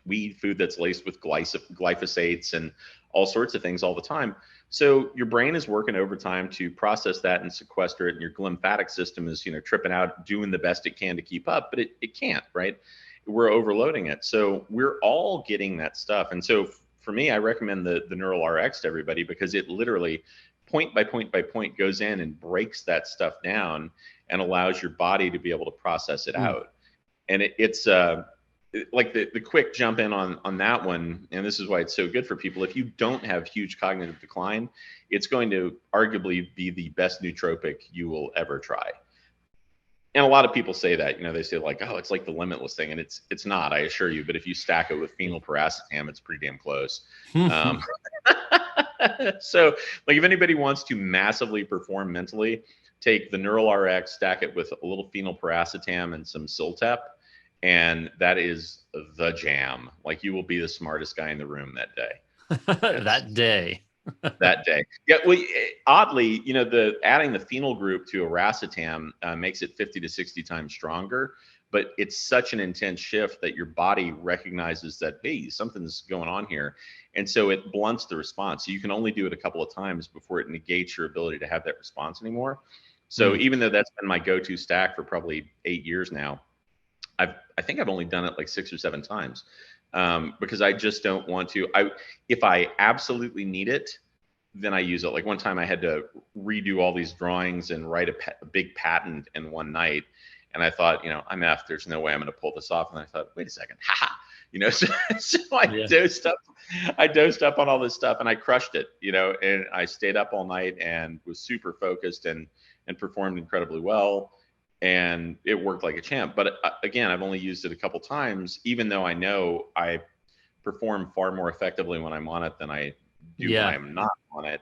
Speaker 2: We eat food that's laced with glyphosates and all sorts of things all the time. So your brain is working overtime to process that and sequester it, and your lymphatic system is, tripping out, doing the best it can to keep up, but it can't, right? We're overloading it. So we're all getting that stuff. And so for me, I recommend the Neural RX to everybody, because it literally point by point by point goes in and breaks that stuff down and allows your body to be able to process it out. And it's like the quick jump in on that one, and this is why it's so good for people. If you don't have huge cognitive decline, it's going to arguably be the best nootropic you will ever try. And a lot of people say that, they say like, oh, it's like the limitless thing, and it's not, I assure you. But if you stack it with phenylpiracetam, it's pretty damn close. So like if anybody wants to massively perform mentally, take the Neural RX, stack it with a little phenylpiracetam and some Siltep, and that is the jam. Like you will be the smartest guy in the room that day. That day. Yeah. Well, oddly, the adding the phenyl group to a racetam makes it 50 to 60 times stronger, but it's such an intense shift that your body recognizes that, hey, something's going on here. And so it blunts the response. So you can only do it a couple of times before it negates your ability to have that response anymore. So even though that's been my go-to stack for probably 8 years now, I think I've only done it like 6 or 7 times because I just don't want to. If I absolutely need it, then I use it. Like one time I had to redo all these drawings and write a big patent in one night. And I thought, I'm F, there's no way I'm going to pull this off. And I thought, wait a second, so I dosed up on all this stuff and I crushed it, and I stayed up all night and was super focused and performed incredibly well. And it worked like a champ. But again, I've only used it a couple times, even though I know I perform far more effectively when I'm on it than I do when I'm not on it.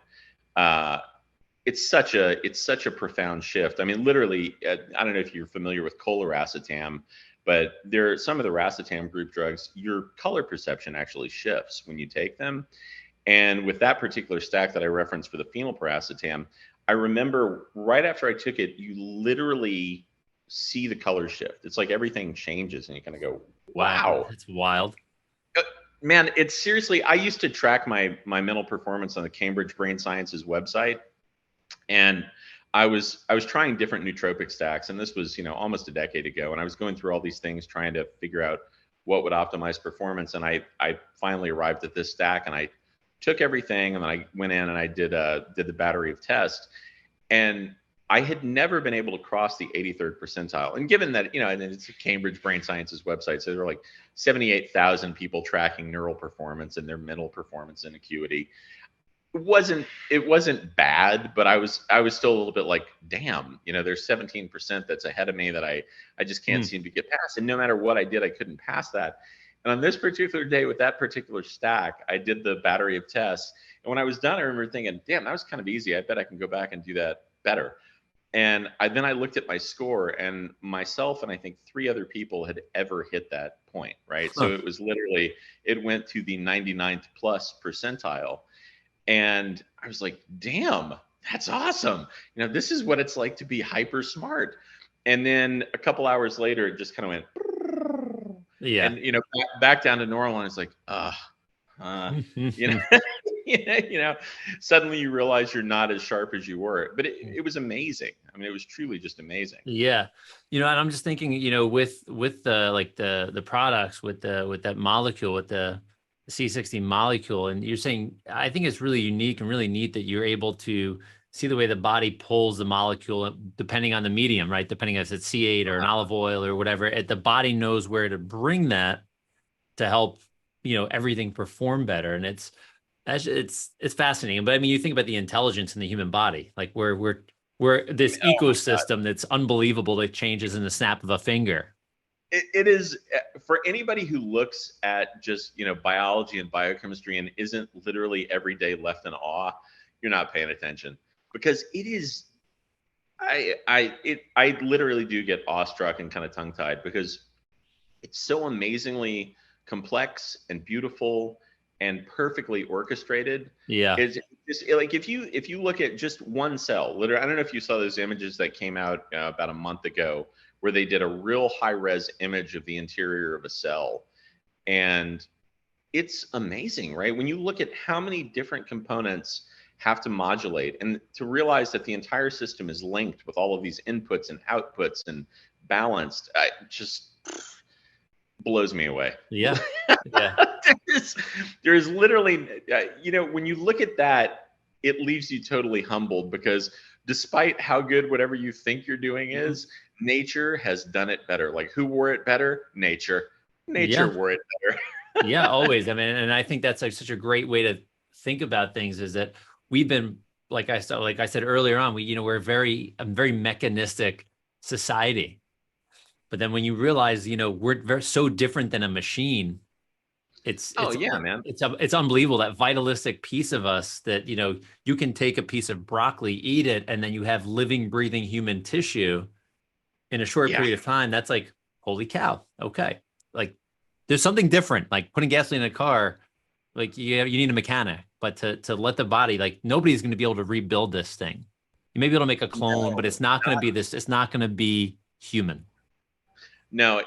Speaker 2: It's such a profound shift. I mean, literally, I don't know if you're familiar with colaracetam, but some of the racetam group drugs, your color perception actually shifts when you take them. And with that particular stack that I referenced for the phenylpiracetam, I remember right after I took it, you literally see the color shift. It's like everything changes and you kind of go, wow.
Speaker 1: That's wild.
Speaker 2: Man, it's seriously, I used to track my mental performance on the Cambridge Brain Sciences website. And I was trying different nootropic stacks. And this was, almost a decade ago. And I was going through all these things, trying to figure out what would optimize performance. And I finally arrived at this stack and I took everything and then I went in and I did the battery of tests, and I had never been able to cross the 83rd percentile. And given that, and it's a Cambridge Brain Sciences website, so there were like 78,000 people tracking neural performance and their mental performance and acuity. It wasn't bad, but I was still a little bit like, damn, there's 17% that's ahead of me that I just can't seem to get past. And no matter what I did, I couldn't pass that. And on this particular day with that particular stack, I did the battery of tests. And when I was done, I remember thinking, damn, that was kind of easy. I bet I can go back and do that better. And then I looked at my score, and myself and I think 3 other people had ever hit that point, right? So it was literally, it went to the 99th plus percentile. And I was like, damn, that's awesome. This is what it's like to be hyper smart. And then a couple hours later, it just kind of went, and back down to normal, and it's like, suddenly you realize you're not as sharp as you were. But it was amazing. I mean, it was truly just amazing.
Speaker 1: Yeah, and I'm just thinking, with the products, with that molecule, with the C60 molecule, and you're saying, I think it's really unique and really neat that you're able to see the way the body pulls the molecule depending on the medium, right? Depending if it's C8 or an olive oil or whatever, the body knows where to bring that to help, everything perform better. And it's fascinating. But I mean, you think about the intelligence in the human body, like we're this ecosystem that's unbelievable that changes in the snap of a finger.
Speaker 2: It is, for anybody who looks at just, biology and biochemistry and isn't literally every day left in awe, you're not paying attention. Because it is, I literally do get awestruck and kind of tongue-tied because it's so amazingly complex and beautiful and perfectly orchestrated.
Speaker 1: Yeah.
Speaker 2: It's just like if you look at just one cell, literally, I don't know if you saw those images that came out about a month ago where they did a real high-res image of the interior of a cell. And it's amazing, right? When you look at how many different components have to modulate, and to realize that the entire system is linked with all of these inputs and outputs and balanced, just blows me away.
Speaker 1: Yeah.
Speaker 2: There's literally, when you look at that, it leaves you totally humbled, because despite how good whatever you think you're doing is, nature has done it better. Like, who wore it better? Nature. Nature wore it better.
Speaker 1: Yeah, always. I mean, and I think that's like such a great way to think about things, is that we've been, like I said earlier on, we're a very mechanistic society. But then when you realize, we're so different than a machine, it's unbelievable, that vitalistic piece of us that, you can take a piece of broccoli, eat it, and then you have living, breathing human tissue in a short period of time. That's like, holy cow. Okay. Like, there's something different, like putting gasoline in a car. Like, you need a mechanic, but to let the body, like, nobody's going to be able to rebuild this thing. You may be able to make a clone, but it's not going to be this. It's not going to be human.
Speaker 2: No,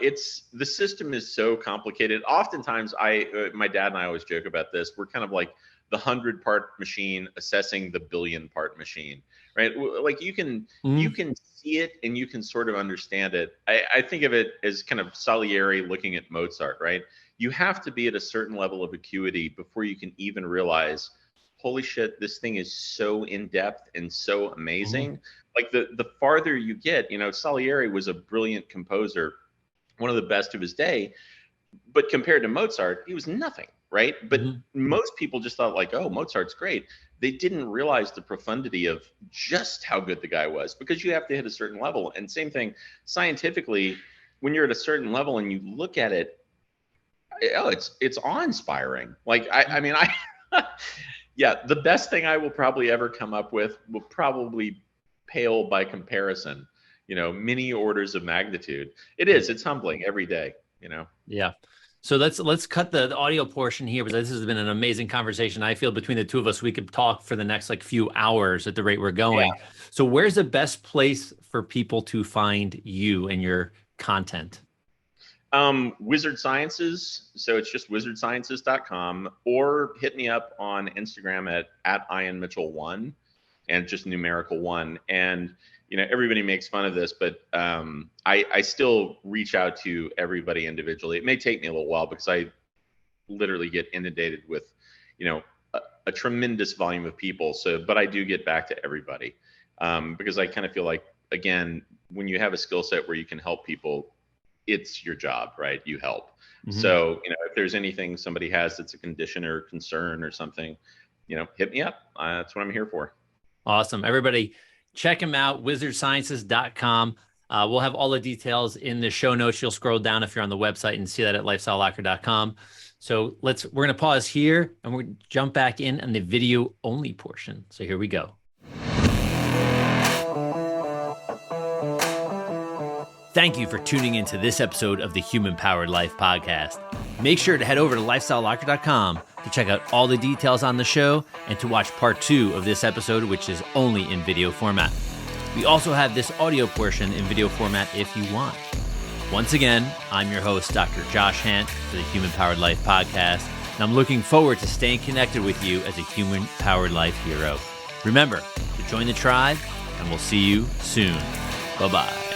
Speaker 2: the system is so complicated. Oftentimes, my dad and I always joke about this. We're kind of like the 100-part machine assessing the billion-part machine, right? Like, you can see it and you can sort of understand it. I think of it as kind of Salieri looking at Mozart, right? You have to be at a certain level of acuity before you can even realize, holy shit, this thing is so in depth and so amazing. Like, the farther you get, Salieri was a brilliant composer, one of the best of his day, but compared to Mozart, he was nothing, right? But most people just thought, like, oh, Mozart's great. They didn't realize the profundity of just how good the guy was, because you have to hit a certain level. And same thing scientifically, when you're at a certain level and you look at it, it's awe-inspiring. Like, I mean, yeah, the best thing I will probably ever come up with will probably pale by comparison, many orders of magnitude. It's humbling every day,
Speaker 1: Yeah. So let's cut the audio portion here, because this has been an amazing conversation. I feel between the two of us, we could talk for the next few hours at the rate we're going. Yeah. So where's the best place for people to find you and your content?
Speaker 2: Wizard Sciences. So it's just wizardsciences.com, or hit me up on Instagram at Ian Mitchell 1, and just numerical 1. And, everybody makes fun of this, but I still reach out to everybody individually. It may take me a little while, because I literally get inundated with, a tremendous volume of people. But I do get back to everybody, because I kind of feel like, again, when you have a skill set where you can help people, it's your job, right? You help. So, if there's anything somebody has that's a condition or concern or something, hit me up. That's what I'm here for.
Speaker 1: Awesome. Everybody, check them out, wizardsciences.com. We'll have all the details in the show notes. You'll scroll down if you're on the website and see that at lifestylelocker.com. So we're going to pause here and we're going to jump back in the video only portion. So here we go. Thank you for tuning into this episode of the Human Powered Life podcast. Make sure to head over to lifestylelocker.com to check out all the details on the show and to watch part 2 of this episode, which is only in video format. We also have this audio portion in video format if you want. Once again, I'm your host, Dr. Josh Hant, for the Human Powered Life podcast, and I'm looking forward to staying connected with you as a Human Powered Life hero. Remember to join the tribe, and we'll see you soon. Bye-bye.